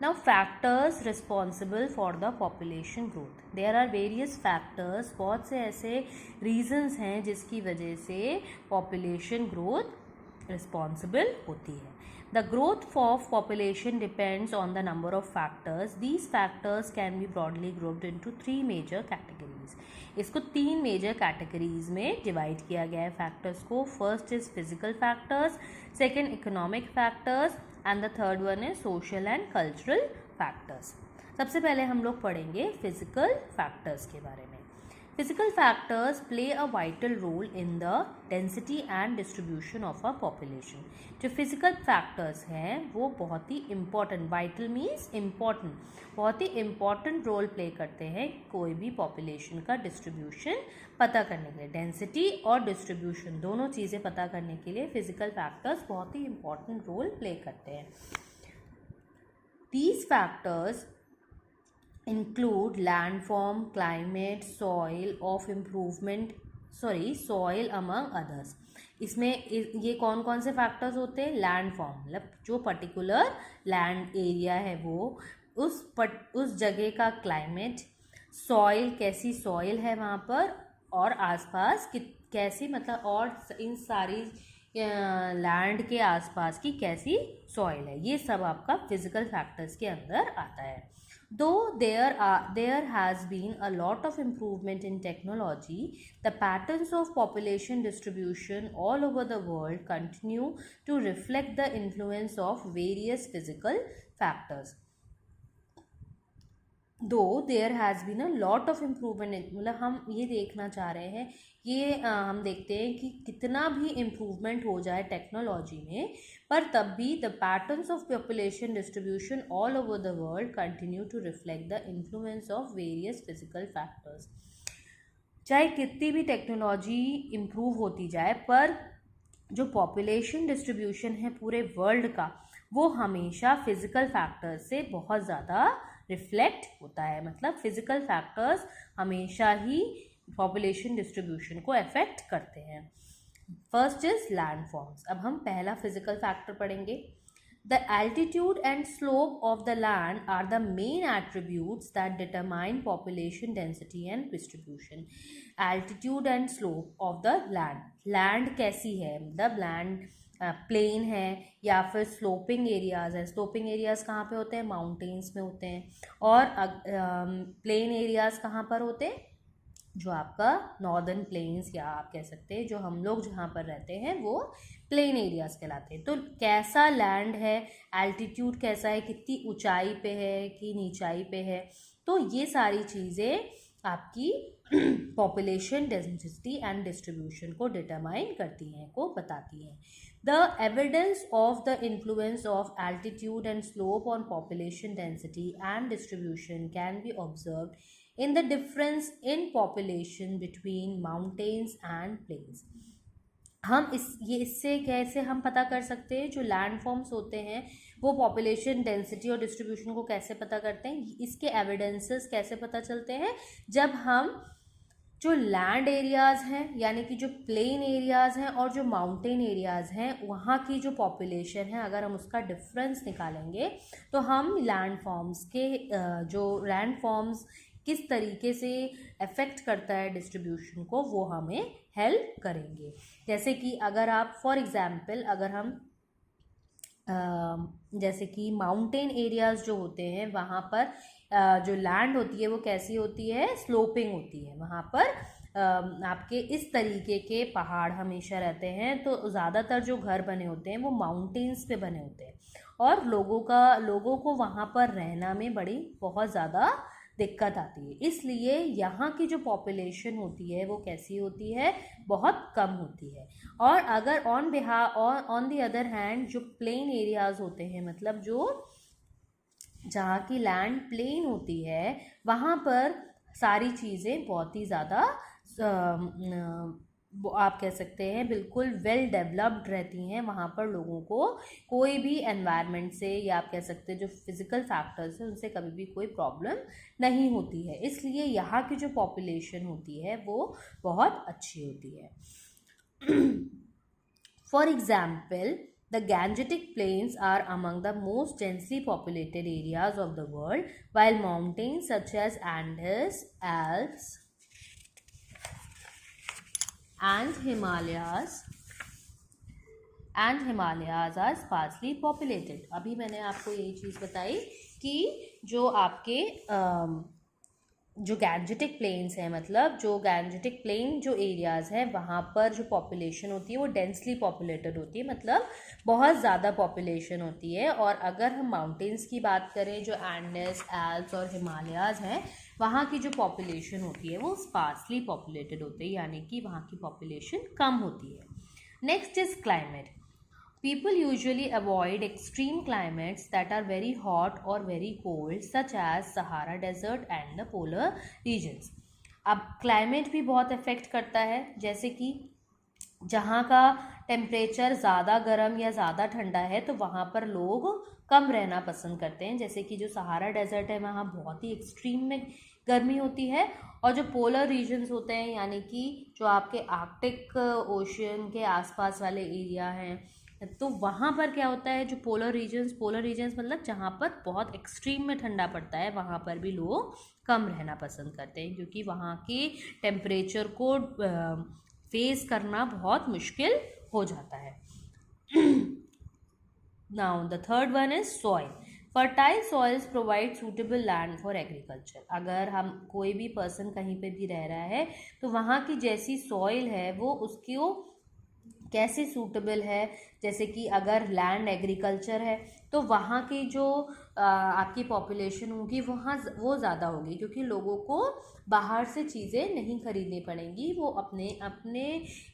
Now, factors responsible for the population growth. There are various factors, बहुत से ऐसे reasons हैं जिसकी वजह से population growth responsible होती है. The growth of population depends on the number of factors. These factors can be broadly grouped into three major categories. इसको तीन मेजर कैटेगरीज में डिवाइड किया गया है फैक्टर्स को. First is physical factors, second economic factors and the third one is social and cultural factors. सबसे पहले हम लोग पढ़ेंगे फिजिकल फैक्टर्स के बारे में. Physical factors play a vital role in the density and distribution of a population. जो physical factors हैं वो बहुत ही important, vital means important, बहुत ही important role play करते हैं कोई भी population का distribution पता करने के लिए. density और distribution दोनों चीज़ें पता करने के लिए physical factors बहुत ही important role play करते हैं. These factors include landform, climate, soil among others. इसमें ये कौन कौन से फैक्टर्स होते हैं? लैंडफॉर्म मतलब जो पर्टिकुलर लैंड एरिया है वो, उस जगह का क्लाइमेट, सॉइल कैसी सॉइल है वहाँ पर, और आसपास कैसी मतलब और इन सारी लैंड के आसपास की कैसी सॉइल है, ये सब आपका फिजिकल फैक्टर्स के अंदर आता है. Though there has been a lot of improvement in technology, the patterns of population distribution all over the world continue to reflect the influence of various physical factors. Though there has been a lot of improvement, मतलब हम ये देखना चाह रहे हैं, ये हम देखते हैं कि कितना भी इम्प्रूवमेंट हो जाए टेक्नोलॉजी में, पर तब भी the patterns of population distribution all over the world continue to reflect the influence of various physical factors. चाहे कितनी भी टेक्नोलॉजी इम्प्रूव होती जाए, पर जो पॉपुलेशन डिस्ट्रीब्यूशन है पूरे वर्ल्ड का, वो हमेशा फिजिकल फैक्टर्स से बहुत ज़्यादा रिफ्लेक्ट होता है. मतलब फिजिकल फैक्टर्स हमेशा ही पॉपुलेशन डिस्ट्रीब्यूशन को अफेक्ट करते हैं. First is landforms. अब हम पहला फिजिकल फैक्टर पढ़ेंगे. The altitude and slope of the land are the main attributes that determine population density and distribution. Altitude and slope of the land. Land कैसी है, मतलब लैंड प्लेन है या फिर स्लोपिंग एरियाज़ है. स्लोपिंग एरियाज़ कहाँ पे होते हैं? माउंटेन्स में होते हैं. और प्लेन एरियाज़ कहाँ पर होते हैं? जो आपका नॉर्दर्न प्लेन्स, या आप कह सकते हैं जो हम लोग जहाँ पर रहते हैं वो प्लेन एरियाज़ कहलाते हैं. तो कैसा लैंड है, एल्टीट्यूड कैसा है, कितनी ऊंचाई पे है कि नीचाई पे है, तो ये सारी चीज़ें आपकी पॉपुलेशन डेंसिटी एंड डिस्ट्रीब्यूशन को डिटरमाइन करती हैं, को बताती हैं. The evidence of the influence of altitude and slope on population density and distribution can be observed in the difference in population between mountains and plains. हम इससे कैसे हम पता कर सकते हैं जो लैंडफॉर्म्स होते हैं वो पॉपुलेशन डेंसिटी और डिस्ट्रीब्यूशन को कैसे पता करते हैं? इसके एविडेंसेस कैसे पता चलते हैं? जब हम जो लैंड एरियाज़ हैं, यानी कि जो प्लेन एरियाज़ हैं और जो माउंटेन एरियाज़ हैं, वहाँ की जो पॉपुलेशन है, अगर हम उसका डिफरेंस निकालेंगे तो हम लैंडफॉर्म्स के जो लैंडफॉर्म्स किस तरीके से अफेक्ट करता है डिस्ट्रीब्यूशन को, वो हमें हेल्प करेंगे. जैसे कि अगर आप फॉर एग्जांपल अगर हम जैसे कि माउंटेन एरियाज़ जो होते हैं वहाँ पर जो लैंड होती है वो कैसी होती है? स्लोपिंग होती है. वहाँ पर आपके इस तरीके के पहाड़ हमेशा रहते हैं. तो ज़्यादातर जो घर बने होते हैं वो माउंटेन्स पे बने होते हैं, और लोगों को वहाँ पर रहना में बहुत ज़्यादा दिक्कत आती है. इसलिए यहाँ की जो पॉपुलेशन होती है वो कैसी होती है? बहुत कम होती है. और अगर ऑन द अदर हैंड जो प्लेन एरियाज़ होते हैं, मतलब जो जहाँ की लैंड प्लेन होती है, वहाँ पर सारी चीज़ें बहुत ही ज़्यादा आप कह सकते हैं बिल्कुल वेल डेवलप्ड रहती हैं. वहाँ पर लोगों को कोई भी एनवायरनमेंट से, या आप कह सकते हैं जो फिज़िकल फैक्टर्स हैं उनसे कभी भी कोई प्रॉब्लम नहीं होती है. इसलिए यहाँ की जो पॉपुलेशन होती है वो बहुत अच्छी होती है. For example The Gangetic Plains are among the most densely populated areas of the world, while mountains such as Andes, Alps, and Himalayas are sparsely populated. अभी मैंने आपको यही चीज़ बताई कि जो आपके जो गैंजेटिक प्लेन्स हैं, मतलब जो गैंजेटिक प्लेन जो एरियाज़ हैं वहाँ पर जो पॉपुलेशन होती है वो डेंसली पॉपुलेटेड होती है, मतलब बहुत ज़्यादा पॉपुलेशन होती है। और अगर हम माउंटेन्स की बात करें, जो एंडेस, एल्प्स और हिमालयाज़ हैं, वहाँ की जो पॉपुलेशन होती है वो स्पार्सली पॉपुलेटेड होती है, यानी कि वहाँ की पॉपुलेशन कम होती है। Next is climate. People usually avoid extreme climates that are very hot or very cold, such as Sahara Desert and the polar regions. अब क्लाइमेट भी बहुत अफेक्ट करता है, जैसे कि जहाँ का टेम्परेचर ज़्यादा गर्म या ज़्यादा ठंडा है तो वहाँ पर लोग कम रहना पसंद करते हैं। जैसे कि जो सहारा डेजर्ट है वहाँ बहुत ही एक्सट्रीम में गर्मी होती है, और जो पोलर रीजन्स होते हैं, यानी कि जो आपके आर्कटिक ओशन के आसपास वाले एरिया हैं, तो वहाँ पर क्या होता है, जो पोलर रीजन्स मतलब जहाँ पर बहुत एक्सट्रीम में ठंडा पड़ता है, वहाँ पर भी लोग कम रहना पसंद करते हैं, क्योंकि वहाँ के टेम्परेचर को फेस करना बहुत मुश्किल हो जाता है। Now the third one is soil. Fertile soils provide suitable land for agriculture. अगर हम कोई भी पर्सन कहीं पे भी रह रहा है तो वहाँ की जैसी सॉइल है वो उसको कैसे सूटेबल है, जैसे कि अगर लैंड एग्रीकल्चर है तो वहाँ की जो आपकी पॉपुलेशन होगी वो ज़्यादा होगी, क्योंकि लोगों को बाहर से चीज़ें नहीं खरीदनी पड़ेंगी, वो अपने अपने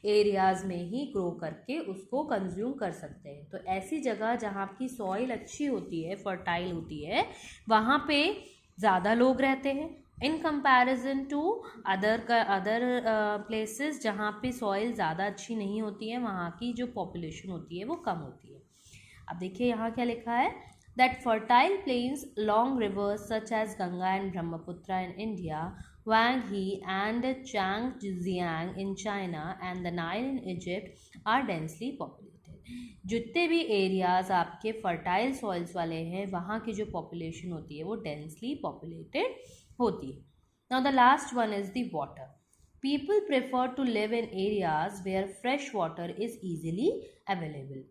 एरियाज़ में ही ग्रो करके उसको कंज्यूम कर सकते हैं। तो ऐसी जगह जहाँ की सॉइल अच्छी होती है, फर्टाइल होती है, वहाँ पे ज़्यादा लोग रहते हैं in comparison to other places जहाँ पे सॉइल ज़्यादा अच्छी नहीं होती है, वहाँ की जो पॉपुलेशन होती है वो कम होती है। अब देखिए यहाँ क्या लिखा है, that fertile plains long rivers such as Ganga and Brahmaputra in India, वांगी and Changjiang in China and the Nile in Egypt are densely populated. जितने भी एरियाज आपके फर्टाइल सॉइल्स वाले हैं वहाँ की जो पॉपुलेशन होती है वो डेंसली पॉपुलेटेड होती है। Now the last one is the water. People prefer to live in areas where fresh water is easily available.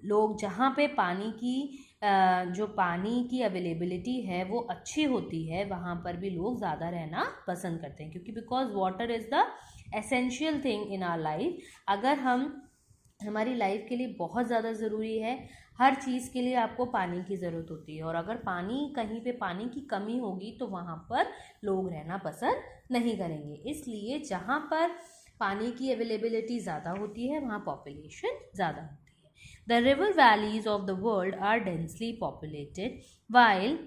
लोग जहाँ पे पानी की अवेलेबिलिटी है वो अच्छी होती है, वहाँ पर भी लोग ज़्यादा रहना पसंद करते हैं, क्योंकि because water is the essential thing in our life. अगर हमारी लाइफ के लिए बहुत ज़्यादा ज़रूरी है, हर चीज़ के लिए आपको पानी की ज़रूरत होती है, और अगर कहीं पे पानी की कमी होगी तो वहाँ पर लोग रहना पसंद नहीं करेंगे। इसलिए जहाँ पर पानी की अवेलेबिलिटी ज़्यादा होती है वहाँ पॉपुलेशन ज़्यादा होती है। The river valleys of the world are densely populated while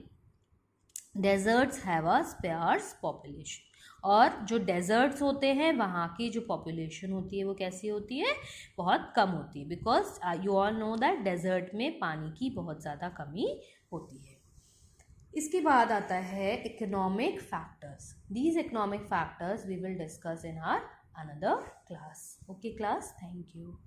deserts have a sparse population. और जो डेजर्ट्स होते हैं वहाँ की जो पॉपुलेशन होती है वो कैसी होती है, बहुत कम होती है, because you all know that desert में पानी की बहुत ज़्यादा कमी होती है। इसके बाद आता है economic factors. These economic factors we will discuss in our another class. Okay class, thank you.